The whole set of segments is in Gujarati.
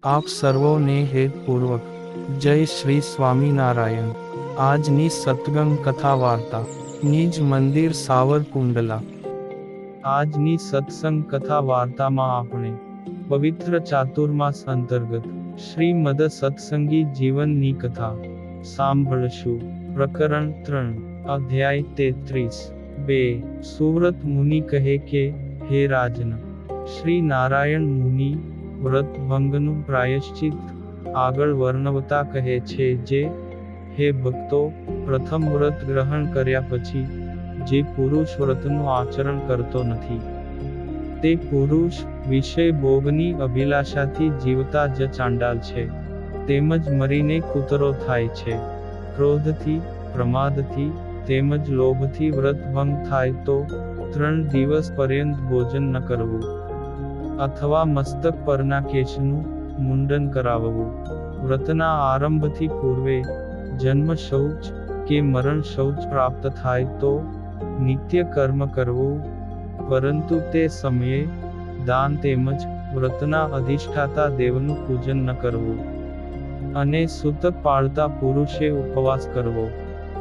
આપ સર્વોને હેતપૂર્વક જય શ્રી સ્વામિનારાયણ। આજની સત્સંગ કથા વાર્તા નિજ મંદિર સાવરકુંડલા। આજની સત્સંગ કથા વાર્તામાં આપણે પવિત્ર ચાતુર્માસ અંતર્ગત શ્રીમદ સત્સંગી જીવનની કથા સાંભળશું। પ્રકરણ 3 અધ્યાય 33। 2 સુવ્રત મુનિ કહે કે, હે રાજન, શ્રી નારાયણ મુનિ વ્રત ભંગનું પ્રાયશ્ચિત આગળ વર્ણવતા કહે છે જે, હે ભક્તો, પ્રથમ વ્રત ગ્રહણ કર્યા પછી જે પુરુષ વ્રતનું આચરણ કરતો નથી, તે પુરુષ વિષય ભોગની અભિલાષાથી જીવતા જ ચાંડાલ છે, તેમજ મરીને કૂતરો થાય છે। ક્રોધથી, પ્રમાદથી તેમજ લોભથી વ્રત ભંગ થાય તો 3 દિવસ પર્યંત ભોજન ન કરવું, અથવા મસ્તક પરના કેશનું મુંડન કરાવવું। વ્રતના આરંભથી પૂર્વે જન્મ શૌચ કે મરણ શૌચ પ્રાપ્ત થાય તો નિત્ય કર્મ કરવું, પરંતુ તે સમયે દાન તેમજ વ્રતના અધિષ્ઠાતા દેવનું પૂજન ન કરવું, અને સૂતક પાળતા પુરુષે ઉપવાસ કરવો,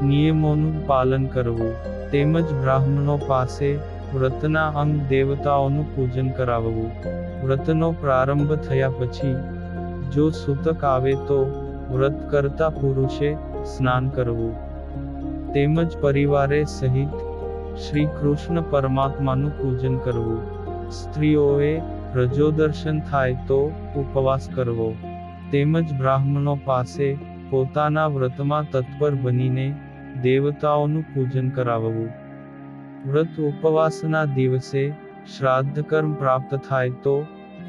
નિયમોનું પાલન કરવું, તેમજ બ્રાહ્મણો પાસે વ્રતના અંગ દેવતાઓનું પૂજન કરાવવું। વ્રતનો પ્રારંભ થયા પછી જો સૂતક આવે તો વ્રત કરતા પુરુષે સ્નાન કરવું, તેમજ પરિવારે સહિત શ્રી કૃષ્ણ પરમાત્માનું પૂજન કરવું। સ્ત્રીઓએ રજોદર્શન થાય તો ઉપવાસ કરવો, તેમજ બ્રાહ્મણો પાસે પોતાના વ્રતમાં તત્પર બનીને દેવતાઓનું પૂજન કરાવવું। વ્રત ઉપવાસના દિવસે શ્રાદ્ધ કર્મ પ્રાપ્ત થાય તો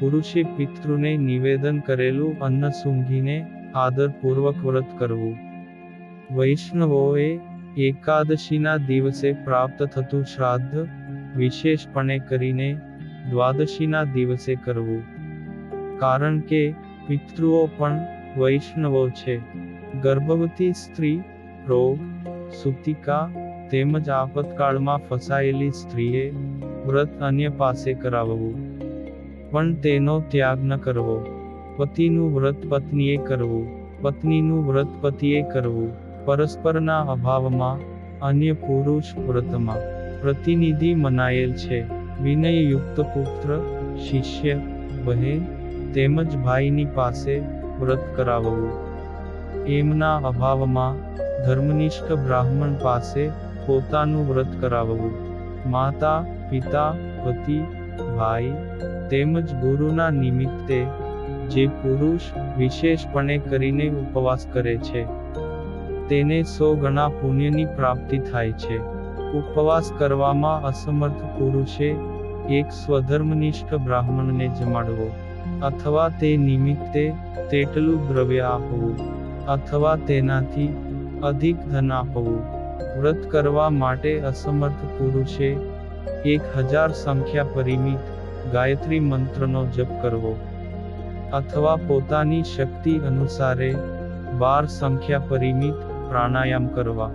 પુરુષે પિતૃને નિવેદન કરેલું અન્ન સૂંઘીને આદરપૂર્વક વ્રત કરવું। વૈષ્ણવોએ એકાદશીના દિવસે પ્રાપ્ત થતું શ્રાદ્ધ વિશેષપણે કરીને દ્વાદશીના દિવસે કરવું, કારણ કે પિતૃઓ પણ વૈષ્ણવો છે। ગર્ભવતી સ્ત્રી, રોગ, સૂતિકા તેમજ આપતકાળમાં ફસાયેલી સ્ત્રીએ વ્રત અન્ય પાસે કરાવવું, પણ તેનો ત્યાગ ન કરવો। પતિનું વ્રત પત્નીએ કરવું, પત્નીનું વ્રત પતિએ કરવું। પરસ્પરના અભાવમાં અન્ય પુરુષ વ્રતમાં પ્રતિનિધિ મનાયેલ છે। વિનયયુક્ત પુત્ર, શિષ્ય, બહેન તેમજ ભાઈની પાસે વ્રત કરાવવું। એમના અભાવમાં ધર્મનિષ્ઠ બ્રાહ્મણ પાસે પોતાનું વ્રત કરાવવું। માતા, પિતા, પતિ, ભાઈ તેમજ ગુરુના નિમિત્તે જે પુરુષ વિશેષપણે કરીને ઉપવાસ કરે છે તેને 100 ગણા પુણ્યની પ્રાપ્તિ થાય છે। ઉપવાસ કરવામાં અસમર્થ પુરુષે એક સ્વધર્મનિષ્ઠ બ્રાહ્મણને જમાડવો, અથવા તે નિમિત્તે તેટલું દ્રવ્ય આપવું, અથવા તેનાથી અધિક ધન આપવું। વ્રત કરવા માટે અસમર્થ પુરુષે 1000 સંખ્યા પરિમિત ગાયત્રી મંત્રનો જપ કરવો, અથવા પોતાની શક્તિ અનુસારે 12 સંખ્યા પરિમિત પ્રાણાયામ કરવા।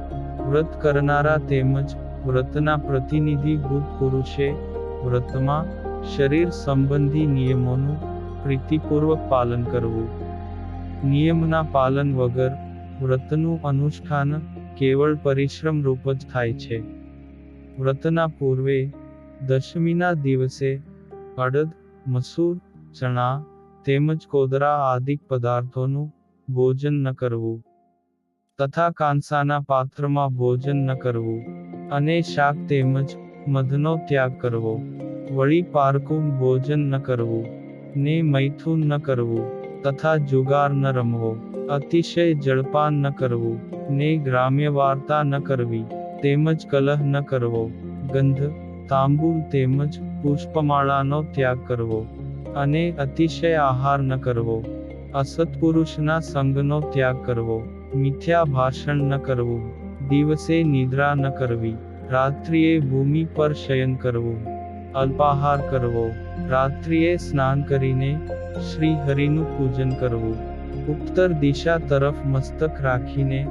વ્રત કરનારા તેમજ વ્રતના પ્રતિનિધિભૂત પુરુષે વ્રતમાં શરીર સંબંધી નિયમોનું પ્રીતિપૂર્વક પાલન કરવું। નિયમના પાલન વગર વ્રતનું અનુષ્ઠાન કેવળ પરિશ્રમ રૂપ જ થાય છે। વ્રતના પૂર્વે દશમીના દિવસે અડદ, મસૂર, ચણા તેમજ કોદરા આદિક પદાર્થોનું ભોજન ન કરવું, તથા કાંસાના પાત્રમાં ભોજન ન કરવું, અને શાક તેમજ મધનો ત્યાગ કરવો। વળી પારકું ભોજન ન કરવું, ને મૈથુન ન કરવું, તથા જુગાર ન રમવો, અતિશય જળપાન ન કરવું, ને ગ્રામ્ય વાર્તા ન કરવી, તેમજ કલહ ન કરવો, ગંધ, તાંબૂલ તેમજ પુષ્પમાળાનો ત્યાગ કરવો, અને અતિશય આહાર ન કરવો, અસત્પુરુષના સંગનો ત્યાગ કરવો, મિથ્યા ભાષણ ન કરવું, દિવસે નિદ્રા ન કરવી, રાત્રિએ ભૂમિ પર શયન કરવું, અલ્પાહાર કરવો, રાત્રિએ સ્નાન કરીને શ્રી હરિનું પૂજન કરવું, ઉત્તર દિશા તરફ મસ્તક રાખીને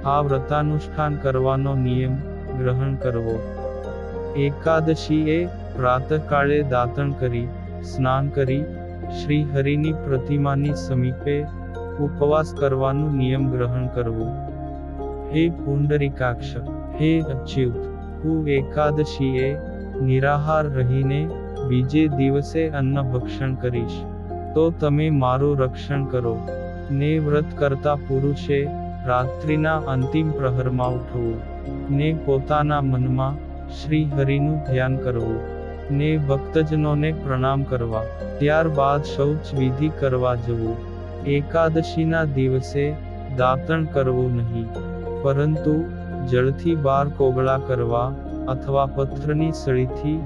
આ વ્રતાનુષ્ઠાન કરવાનો નિયમ ગ્રહણ કરવો। એકાદશીએ પ્રાતઃકાળે દાતણ કરી, સ્નાન કરી, શ્રી હરિની પ્રતિમાની સમીપે ઉપવાસ કરવાનું નિયમ ગ્રહણ કરવું. હે પુંડરીકાક્ષ, હે અચ્યુત, હું એકાદશીએ નિરાહાર રહીને બીજે દિવસે અન્ન ભક્ષણ કરીશ, તો તમે મારું રક્ષણ કરો. ને વ્રત કરતા પુરુષે રાત્રિના અંતિમ પ્રહરમાં ઉઠવું, ને પોતાના મનમાં શ્રી હરિનું ધ્યાન કરવું, ને ભક્તજનોને પ્રણામ કરવા, ત્યારબાદ શૌચ વિધિ કરવા જવું. એકાદશીના દિવસે દાંતણ કરવું નહીં, પરંતુ જળથી 12 કોગળા કરવા અથવા પથ્થરની સળીથી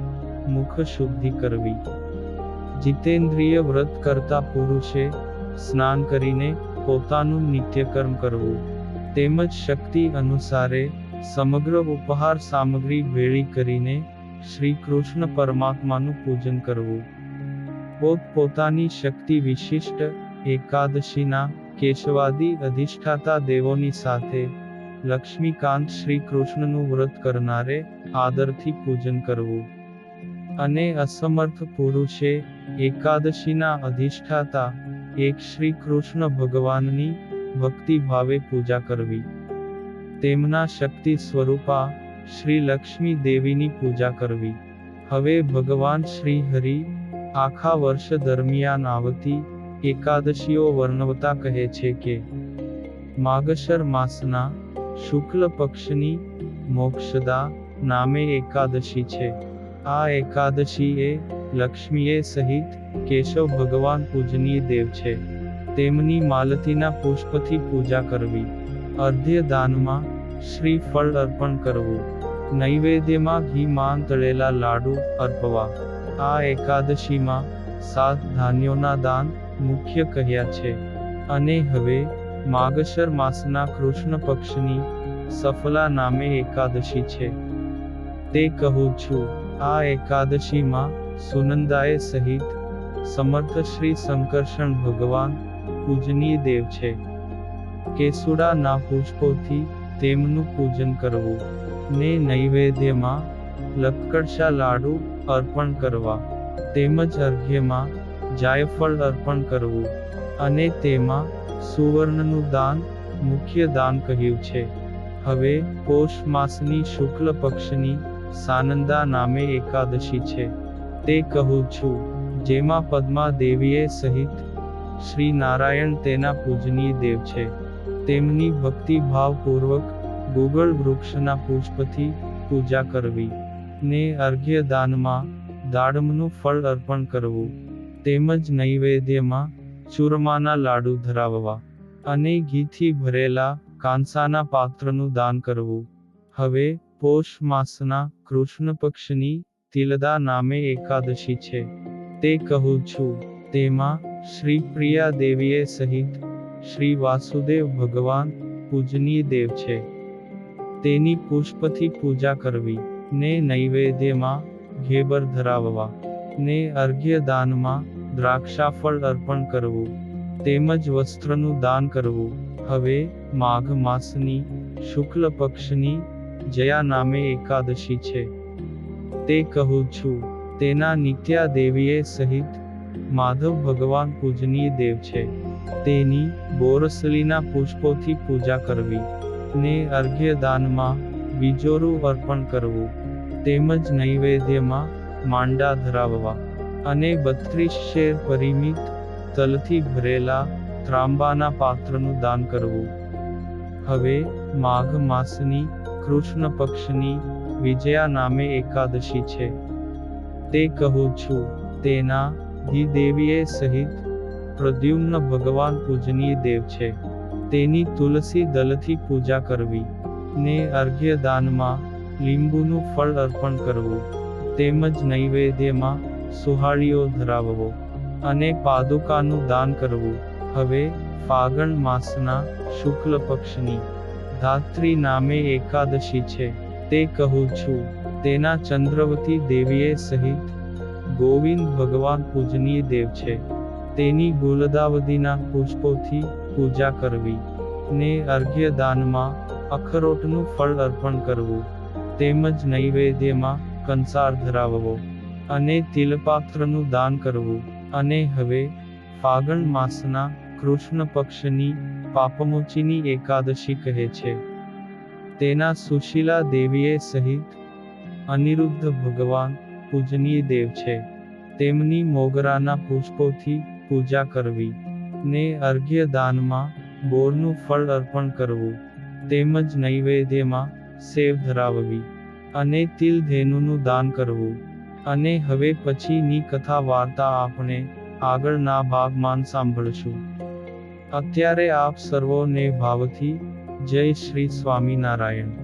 મુખ શુદ્ધિ કરવી. જીતેન્દ્રિય વ્રત કરતા પુરુષે સ્નાન કરીને પોતાનું નિત્યકર્મ કરવું, તેમજ શક્તિ અનુસારે સમગ્ર ઉપહાર સામગ્રી ભેળી કરીને શ્રી કૃષ્ણ પરમાત્માનું પૂજન કરવું. પોતપોતાની શક્તિ વિશિષ્ટ એકાદશીના કેશવાદી અધિષ્ઠાતા દેવોની સાથે લક્ષ્મીકાંત શ્રી કૃષ્ણનું વ્રત કરનારે આદરથી પૂજન કરવું. અને અસમર્થ પુરુષે એકાદશીના અધિષ્ઠાતા એક શ્રી કૃષ્ણ ભગવાનની ભક્તિ ભાવે પૂજા કરવી. તેમના શક્તિ સ્વરૂપા શ્રી લક્ષ્મી દેવીની પૂજા કરવી. હવે ભગવાન શ્રી હરિ આખા વર્ષ દરમિયાન આવતી એકાદશીઓ વર્ણવતા કહે છે કે માગશર માસના શુક્લ પક્ષની મોક્ષદા નામે એકાદશી છે. આ એકાદશી એ લક્ષ્મીએ સહિત કેશવ ભગવાન પૂજનીય દેવ છે. તેમની માલતીના પુષ્પથી પૂજા કરવી. અર્ધ્ય દાનમાં શ્રીફળ અર્પણ કરવું. નૈવેદ્યમાં ઘીમાં તળેલા લાડુ અર્પવા. આ એકાદશીમાં 7 ધાન્યોના દાન મુખ્ય કહ્યા છે. અને હવે માગશર માસના કૃષ્ણ પક્ષની સફલા નામે એકાદશી છે, તે કહું છું. આ એકાદશીમાં સુનંદાએ સહિત સમર્થ શ્રી સંકર્ષણ ભગવાન પૂજનીય દેવ છે. કેસુડાના પુષ્પોથી તેમનું પૂજન કરવું, ને નૈવેદ્યમાં લક્કડશા લાડુ અર્પણ કરવા, તેમજ અર્ઘ્યમાં જાયફળ અર્પણ કરવું, અને તેમાં સુવર્ણનું દાન મુખ્ય દાન કહ્યું છે. હવે પોષ માસની શુક્લ પક્ષની સાનંદા નામે એકાદશી છે, તે કહું છું. જેમાં પદ્મા દેવીએ સહિત શ્રી નારાયણ તેના પૂજનીય દેવ છે. તેમની ભક્તિભાવપૂર્વક ગુગળ વૃક્ષના પુષ્પથી પૂજા કરવી, ને અર્ઘ્ય દાનમાં દાડમનું ફળ અર્પણ કરવું, તેમજ નૈવેદ્યમાં ચૂરમાના લાડુ ધરાવવા, અને ઘીથી ભરેલા કાંસાના પાત્રનું દાન કરવું. હવે પોષ માસના કૃષ્ણ પક્ષની તિલદા નામે એકાદશી છે, તે કહું છું. તેમાં શ્રી પ્રિયા દેવીએ સહિત શ્રી વાસુદેવ ભગવાન પૂજનીય દેવ છે. તેની પુષ્પથી પૂજા કરવી, ને નૈવેદ્યમાં ઘેબર ધરાવવા, ને અર્ઘ્ય દાનમાં દ્રાક્ષાફળ અર્પણ કરવું, તેમજ વસ્ત્રનું દાન કરવું. હવે માઘ માસની શુક્લ પક્ષની જયા નામે એકાદશી છે, તે કહું છું. તેના નિત્યા દેવીએ સહિત માધવ ભગવાન પૂજનીય દેવ છે. તેની બોરસલીના પુષ્પોથી પૂજા કરવી, ને અર્ઘ્ય દાનમાં બીજોરું અર્પણ કરવું, તેમજ નૈવેદ્યમાં માંડા ધરાવવા, અને 32 શેર પરિમિત તલથી ભરેલા ત્રાંબાના પાત્રનું દાન કરવું. હવે માઘ માસની કૃષ્ણ પક્ષની વિજયા નામે એકાદશી છે, તે કહું છું. તેના ધી દેવીએ સહિત પ્રદ્યુમ્ન ભગવાન પૂજનીય દેવ છે. તેની તુલસી દલથી પૂજા કરવી, ને અર્ઘ્ય દાનમાં લીંબુનું ફળ અર્પણ કરવું, તેમજ નૈવેદ્યમાં સુહાળીઓ ધરાવવો, અને પાદુકાનું દાન કરવું. હવે ફાગણ માસના શુક્લ પક્ષની ધાત્રી નામે એકાદશી છે, તે કહું છું. તેના ચંદ્રવતી દેવીએ સહિત ગોવિંદ ભગવાન પૂજનીય દેવ છે. તેની ગુલદાવદીના પુષ્પોથી પૂજા કરવી, ને અર્ઘ્ય દાનમાં અખરોટનું ફળ અર્પણ કરવું, તેમજ નૈવેદ્યમાં કંસાર ધરાવવો, અને તિલપાત્રનું દાન કરવું. અને હવે ફાગણ માસના કૃષ્ણ પક્ષની પાપમોચીની એકાદશી કહે છે. તેના સુશીલા દેવીએ સહિત અનિરુદ્ધ ભગવાન પૂજનીય દેવ છે. તેમની મોગરાના પુષ્પોથી પૂજા કરવી ને અર્ઘ્ય દાનમાં બોરનું ફળ અર્પણ કરવું તેમજ નૈવેદ્યમાં સેવ ધરાવવી અને તિલ ધેનુનું દાન કરવું. અને હવે પછીની કથા વાર્તા આપણે આગળના ભાગમાં સાંભળશું. અત્યારે આપ સર્વોને ભાવથી જય શ્રી સ્વામિનારાયણ.